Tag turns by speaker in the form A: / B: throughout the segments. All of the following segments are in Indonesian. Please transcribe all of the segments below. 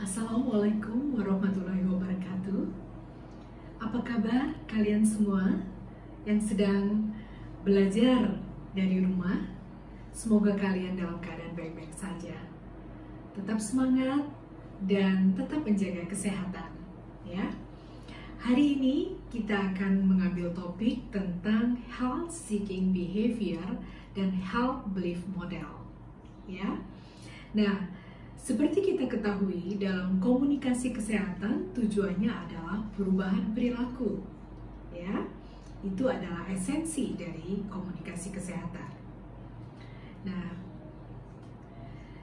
A: Assalamualaikum warahmatullahi wabarakatuh. Apa kabar kalian semua yang sedang belajar dari rumah? Semoga kalian dalam keadaan baik-baik saja. Tetap semangat dan tetap menjaga kesehatan, ya. Hari ini kita akan mengambil topik tentang health seeking behavior dan health belief model, ya. Nah, seperti kita ketahui, dalam komunikasi kesehatan tujuannya adalah perubahan perilaku. Ya, itu adalah esensi dari komunikasi kesehatan. Nah,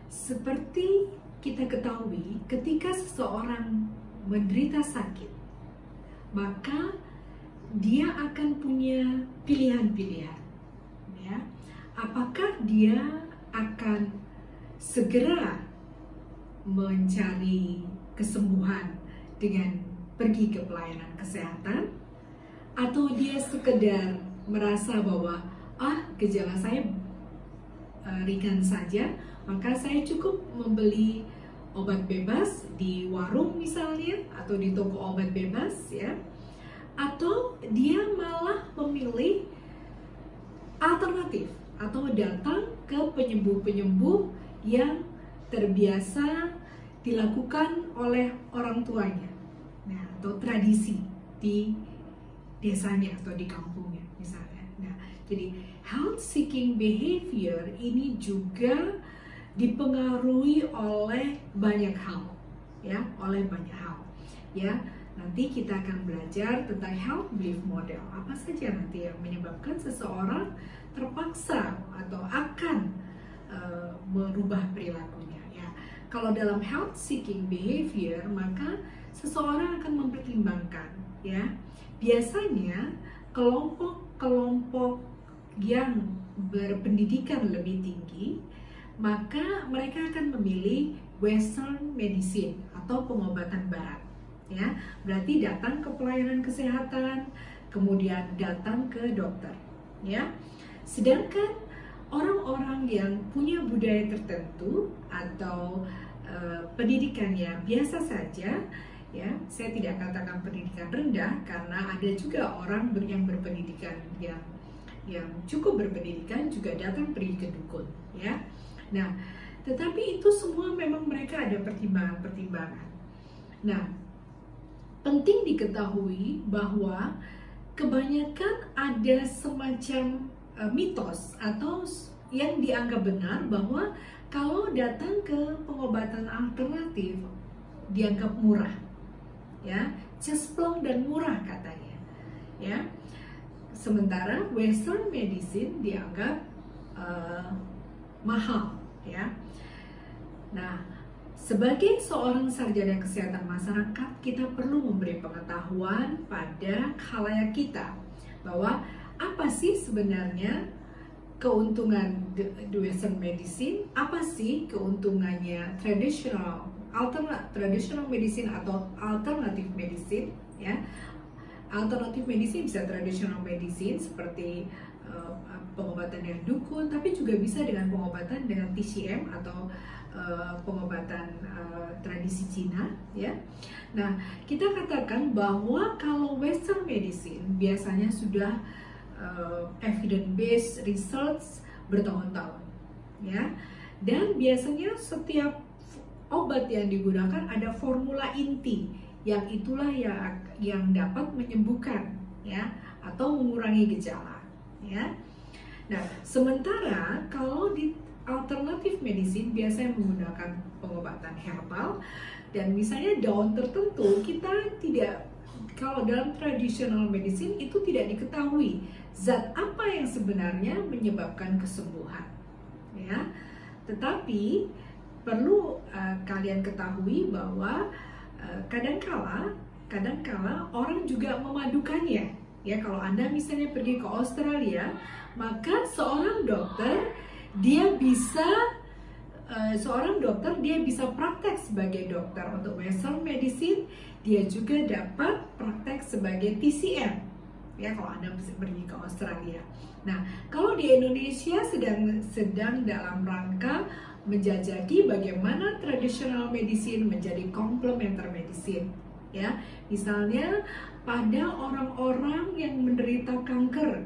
A: seperti kita ketahui, ketika seseorang menderita sakit, maka dia akan punya pilihan-pilihan. Ya, apakah dia akan segera mencari kesembuhan dengan pergi ke pelayanan kesehatan, atau dia sekedar merasa bahwa gejala saya ringan saja, maka saya cukup membeli obat bebas di warung misalnya, atau di toko obat bebas, ya, atau dia malah memilih alternatif atau datang ke penyembuh-penyembuh yang terbiasa dilakukan oleh orang tuanya, nah, atau tradisi di desanya atau di kampungnya misalnya. Nah, jadi health seeking behavior ini juga dipengaruhi oleh banyak hal, ya, ya. Nanti kita akan belajar tentang health belief model. Apa saja nanti yang menyebabkan seseorang terpaksa atau akan merubah perilakunya, ya. Kalau dalam health seeking behavior, maka seseorang akan mempertimbangkan, ya, biasanya kelompok-kelompok yang berpendidikan lebih tinggi, maka mereka akan memilih Western medicine atau pengobatan barat, ya. Berarti datang ke pelayanan kesehatan, kemudian datang ke dokter, ya. Sedangkan orang-orang yang punya budaya tertentu atau pendidikannya biasa saja, ya, saya tidak katakan pendidikan rendah karena ada juga orang yang berpendidikan yang cukup berpendidikan juga datang pergi ke dukun, ya. Nah, tetapi itu semua memang mereka ada pertimbangan-pertimbangan. Nah, penting diketahui bahwa kebanyakan ada semacam mitos atau yang dianggap benar bahwa kalau datang ke pengobatan alternatif dianggap murah, ya, cesplong dan murah katanya, ya. Sementara Western medicine dianggap mahal, ya. Nah, sebagai seorang sarjana kesehatan masyarakat, kita perlu memberi pengetahuan pada khalayak kita bahwa apa sih sebenarnya keuntungan Western medicine, apa sih keuntungannya traditional medicine atau alternative medicine, ya. Alternative medicine bisa traditional medicine seperti pengobatan dengan dukun, tapi juga bisa dengan pengobatan dengan TCM atau pengobatan tradisi Cina, ya. Nah, kita katakan bahwa kalau Western medicine biasanya sudah evidence based research bertahun-tahun, ya, dan biasanya setiap obat yang digunakan ada formula inti yang itulah yang dapat menyembuhkan, ya, atau mengurangi gejala, ya. Nah, sementara kalau di alternative medicine biasanya menggunakan pengobatan herbal, dan misalnya daun tertentu kita tidak, kalau dalam traditional medicine itu tidak diketahui zat apa yang sebenarnya menyebabkan kesembuhan, ya. Tetapi perlu kalian ketahui bahwa kadangkala orang juga memadukannya, ya. Kalau Anda misalnya pergi ke Australia, maka seorang dokter dia bisa praktek sebagai dokter untuk Western medicine, dia juga dapat praktek sebagai TCM, ya, kalau Anda pergi ke Australia. Nah, kalau di Indonesia sedang dalam rangka menjajaki bagaimana traditional medicine menjadi complementary medicine. Ya, misalnya pada orang-orang yang menderita kanker,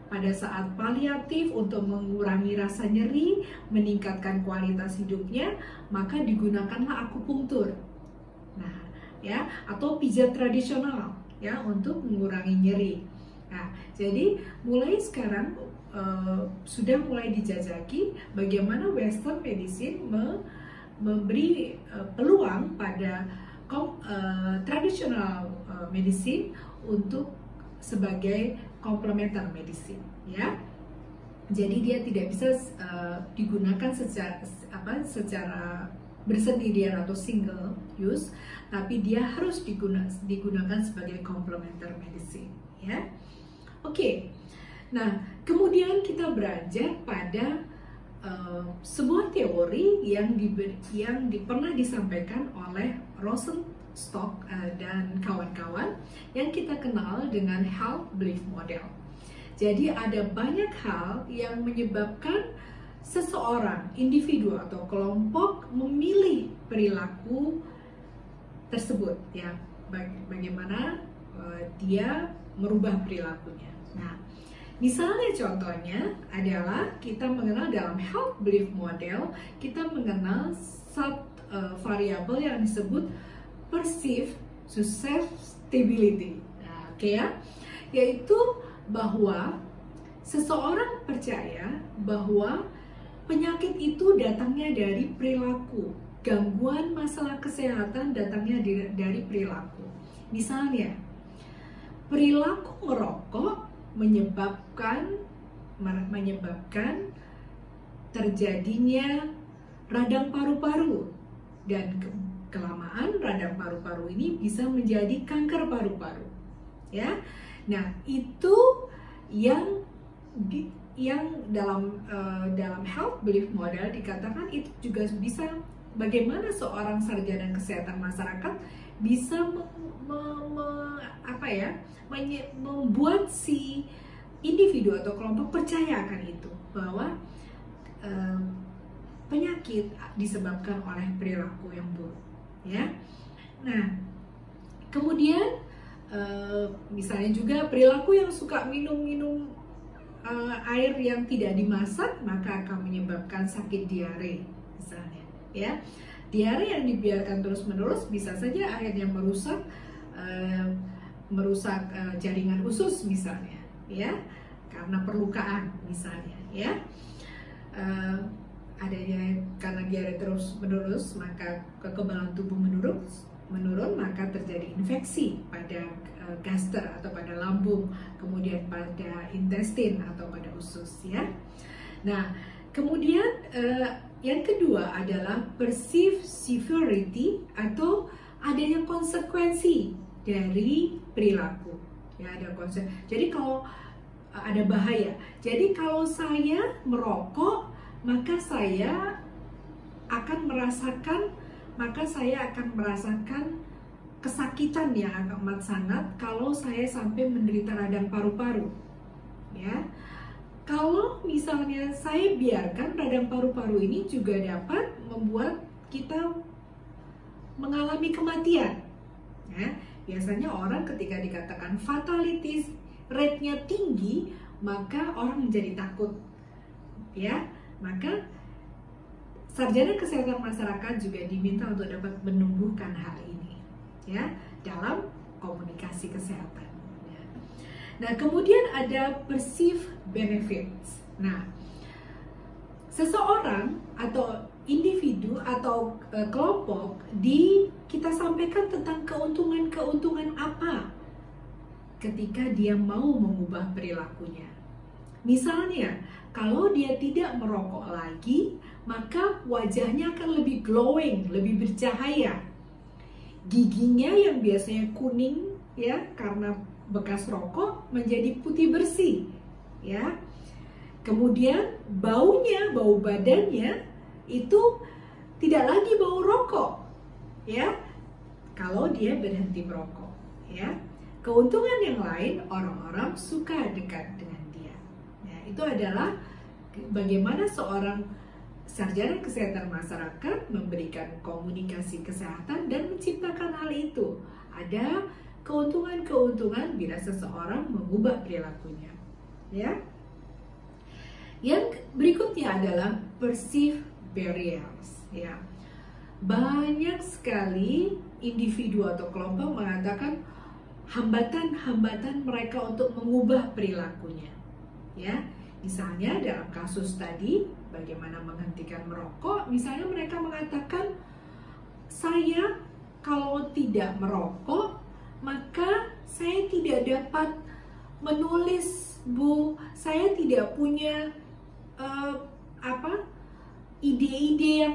A: pada saat paliatif untuk mengurangi rasa nyeri, meningkatkan kualitas hidupnya, maka digunakanlah akupunktur. Nah, ya, atau pijat tradisional ya untuk mengurangi nyeri. Nah, jadi mulai sekarang sudah mulai dijajaki bagaimana Western medicine memberi peluang pada traditional medicine untuk sebagai complementary medicine, ya. Jadi dia tidak bisa digunakan secara bersendirian atau single use, tapi dia harus digunakan sebagai complementary medicine, ya. Oke. Nah, kemudian kita beranjak pada sebuah teori yang pernah disampaikan oleh Rosenstock dan kawan-kawan yang kita kenal dengan health belief model. Jadi ada banyak hal yang menyebabkan seseorang, individu atau kelompok memilih perilaku tersebut, ya. Bagaimana dia merubah perilakunya. Nah, misalnya contohnya adalah kita mengenal dalam health belief model, kita mengenal variabel yang disebut perceived susceptibility. Nah, oke ya, yaitu bahwa seseorang percaya bahwa penyakit itu datangnya dari perilaku, gangguan masalah kesehatan datangnya dari perilaku. Misalnya, perilaku merokok menyebabkan terjadinya radang paru-paru, dan kelamaan radang paru-paru ini bisa menjadi kanker paru-paru, ya. Nah, itu yang dalam health belief model dikatakan itu juga bisa bagaimana seorang sarjana kesehatan masyarakat bisa membuat si individu atau kelompok percaya akan itu, bahwa penyakit disebabkan oleh perilaku yang buruk, ya. Nah, kemudian misalnya juga perilaku yang suka minum air yang tidak dimasak, maka akan menyebabkan sakit diare, misalnya, ya. Diare yang dibiarkan terus-menerus bisa saja akhirnya merusak jaringan usus, misalnya, ya, karena perlukaan, misalnya, ya. Karena diare terus-menerus, maka kekebalan tubuh menurun, maka terjadi infeksi pada gaster atau pada lambung, kemudian pada intestin atau pada usus, ya. Nah, kemudian yang kedua adalah perceived severity atau adanya konsekuensi dari perilaku, ya, ada konsekuensi. Jadi kalau ada bahaya, jadi kalau saya merokok, maka saya akan merasakan kesakitan yang amat sangat kalau saya sampai menderita radang paru-paru, ya. Kalau misalnya saya biarkan, radang paru-paru ini juga dapat membuat kita mengalami kematian, ya. Biasanya orang ketika dikatakan fatality rate-nya tinggi, maka orang menjadi takut, ya. Maka sarjana kesehatan masyarakat juga diminta untuk dapat menumbuhkan hal ini, ya, dalam komunikasi kesehatan. Ya. Nah, kemudian ada perceived benefits. Nah, seseorang atau individu atau kelompok kita sampaikan tentang keuntungan apa ketika dia mau mengubah perilakunya. Misalnya, kalau dia tidak merokok lagi, maka wajahnya akan lebih glowing, lebih bercahaya. Giginya yang biasanya kuning, ya, karena bekas rokok, menjadi putih bersih, ya. Kemudian bau badannya itu tidak lagi bau rokok, ya, kalau dia berhenti merokok, ya. Keuntungan yang lain, orang-orang suka dekat dengan dia. Ya, itu adalah bagaimana seorang sarjana kesehatan masyarakat memberikan komunikasi kesehatan dan menciptakan hal itu. Ada keuntungan-keuntungan bila seseorang mengubah perilakunya. Ya. Yang berikutnya adalah perceived barriers. Ya. Banyak sekali individu atau kelompok mengatakan hambatan-hambatan mereka untuk mengubah perilakunya. Ya. Misalnya dalam kasus tadi, bagaimana menghentikan merokok, misalnya mereka mengatakan, saya kalau tidak merokok, maka saya tidak dapat menulis, Bu. Saya tidak punya ide-ide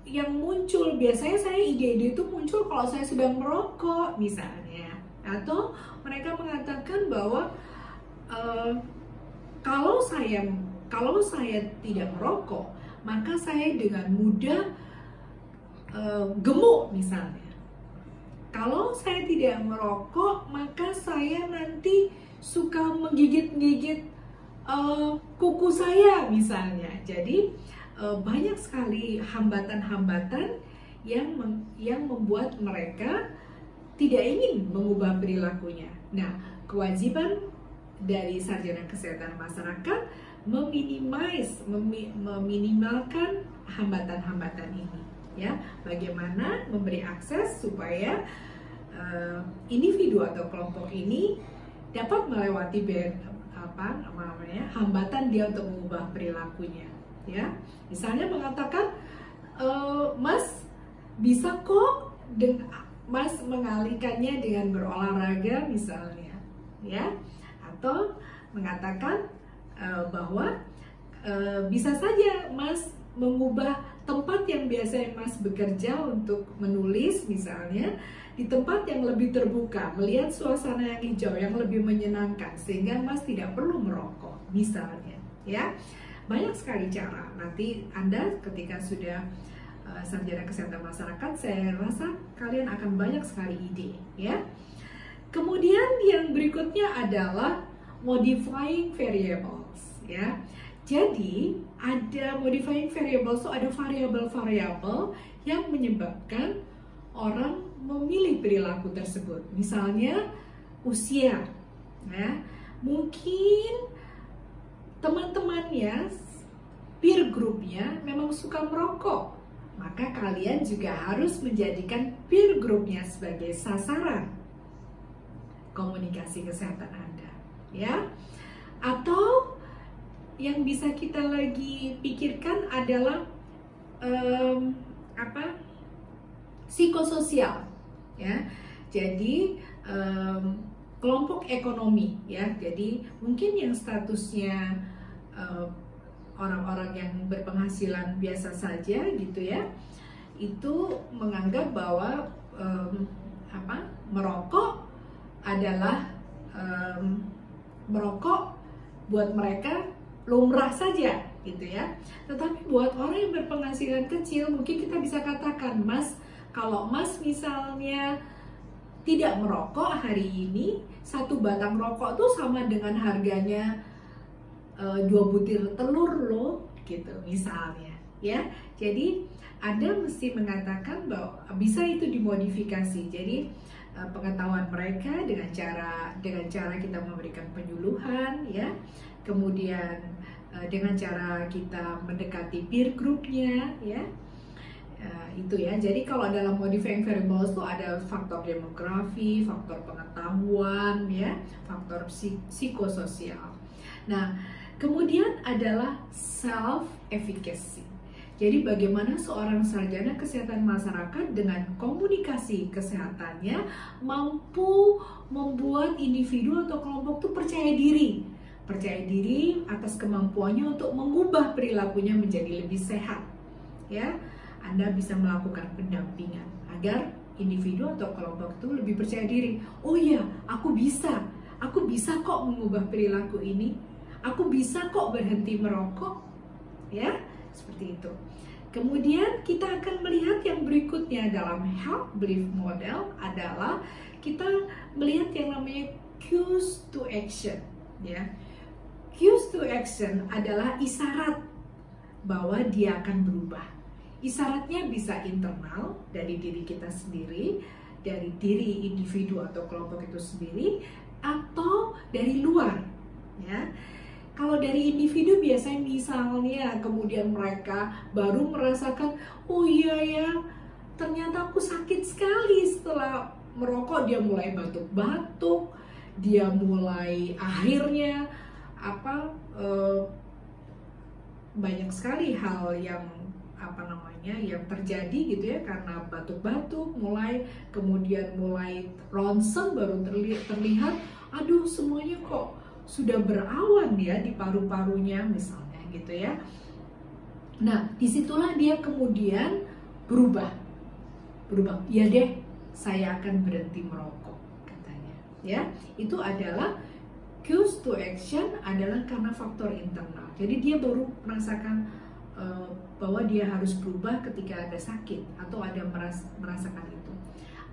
A: yang muncul. Biasanya saya ide-ide itu muncul kalau saya sedang merokok, misalnya. Atau mereka mengatakan bahwa kalau saya tidak merokok, maka saya dengan mudah gemuk, misalnya. Kalau saya tidak merokok, maka saya nanti suka menggigit-gigit kuku saya, misalnya. Jadi banyak sekali hambatan-hambatan yang membuat mereka tidak ingin mengubah perilakunya. Nah, kewajiban dari sarjana kesehatan masyarakat meminimalkan hambatan-hambatan ini, ya. Bagaimana memberi akses supaya individu atau kelompok ini dapat melewati hambatan dia untuk mengubah perilakunya, ya. Misalnya mengatakan, Mas bisa kok Mas mengalihkannya dengan berolahraga, misalnya, ya. Atau mengatakan bahwa bisa saja Mas mengubah tempat yang biasa Mas bekerja untuk menulis, misalnya, di tempat yang lebih terbuka, melihat suasana yang hijau yang lebih menyenangkan, sehingga Mas tidak perlu merokok, misalnya, ya. Banyak sekali cara. Nanti Anda ketika sudah sarjana kesehatan masyarakat, saya rasa kalian akan banyak sekali ide, ya. Kemudian yang berikutnya adalah modifying variables, ya. Jadi ada modifying variables, so ada variabel-variabel yang menyebabkan orang memilih perilaku tersebut. Misalnya usia, ya. Mungkin teman-temannya, peer groupnya memang suka merokok, maka kalian juga harus menjadikan peer groupnya sebagai sasaran komunikasi kesehatan Anda, ya. Atau yang bisa kita lagi pikirkan adalah psikososial, ya. Jadi kelompok ekonomi, ya. Jadi mungkin yang statusnya orang-orang yang berpenghasilan biasa saja, gitu ya, itu menganggap bahwa merokok adalah merokok buat mereka lumrah saja, gitu ya. Tetapi buat orang yang berpenghasilan kecil, mungkin kita bisa katakan, Mas, kalau Mas misalnya tidak merokok hari ini, satu batang rokok tuh sama dengan harganya 2 butir telur loh, gitu misalnya, ya. Jadi Anda mesti mengatakan bahwa bisa itu dimodifikasi. Jadi pengetahuan mereka dengan cara kita memberikan penyuluhan, ya. Kemudian dengan cara kita mendekati peer groupnya, ya. Itu ya. Jadi kalau dalam modifying variables itu ada faktor demografi, faktor pengetahuan, ya, faktor psikososial. Nah, kemudian adalah self efficacy. Jadi bagaimana seorang sarjana kesehatan masyarakat dengan komunikasi kesehatannya mampu membuat individu atau kelompok itu percaya diri atas kemampuannya untuk mengubah perilakunya menjadi lebih sehat, ya. Anda bisa melakukan pendampingan agar individu atau kelompok itu lebih percaya diri. Oh iya, aku bisa kok mengubah perilaku ini, aku bisa kok berhenti merokok, ya, seperti itu. Kemudian kita akan melihat yang berikutnya dalam health belief model adalah kita melihat yang namanya cues to action, ya. Cues to action adalah isyarat bahwa dia akan berubah. Isyaratnya bisa internal dari diri kita sendiri, dari diri individu atau kelompok itu sendiri, atau dari luar, ya. Kalau dari individu biasanya misalnya kemudian mereka baru merasakan, oh iya ya, ternyata aku sakit sekali setelah merokok. Dia mulai batuk-batuk, dia mulai akhirnya banyak sekali hal yang yang terjadi gitu ya, karena batuk-batuk, kemudian mulai ronsen, baru terlihat, aduh semuanya kok sudah berawan ya di paru-parunya misalnya gitu ya. Nah, disitulah dia kemudian berubah. Ya deh, saya akan berhenti merokok, katanya. Ya, itu adalah cues to action, adalah karena faktor internal. Jadi dia baru merasakan bahwa dia harus berubah ketika ada sakit atau ada merasakan itu.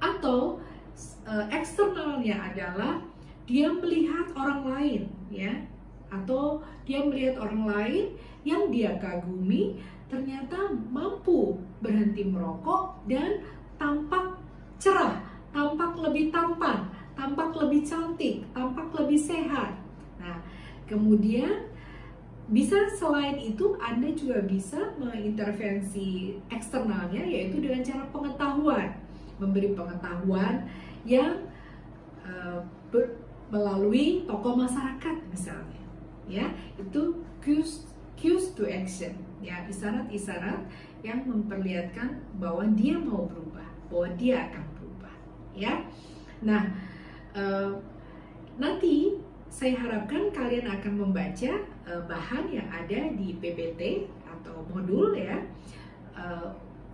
A: Atau eksternalnya adalah dia melihat orang lain, ya, atau dia melihat orang lain yang dia kagumi ternyata mampu berhenti merokok dan tampak cerah, tampak lebih tampan, tampak lebih cantik, tampak lebih sehat. Nah, kemudian bisa selain itu Anda juga bisa mengintervensi eksternalnya, yaitu dengan cara pengetahuan, memberi pengetahuan yang melalui tokoh masyarakat misalnya, ya, itu cues to action, ya, isyarat-isyarat yang memperlihatkan bahwa dia mau berubah, bahwa dia akan berubah, ya. Nah, nanti saya harapkan kalian akan membaca bahan yang ada di PPT atau modul, ya.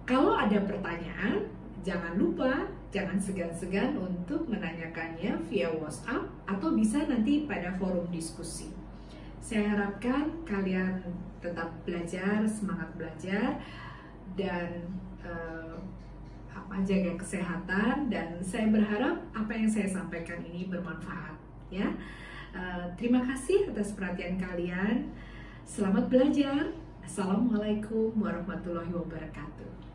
A: Kalau ada pertanyaan, jangan lupa, jangan segan-segan untuk menanyakannya via WhatsApp atau bisa nanti pada forum diskusi. Saya harapkan kalian tetap belajar, semangat belajar, dan jaga kesehatan, dan saya berharap apa yang saya sampaikan ini bermanfaat, ya. Terima kasih atas perhatian kalian. Selamat belajar. Assalamualaikum warahmatullahi wabarakatuh.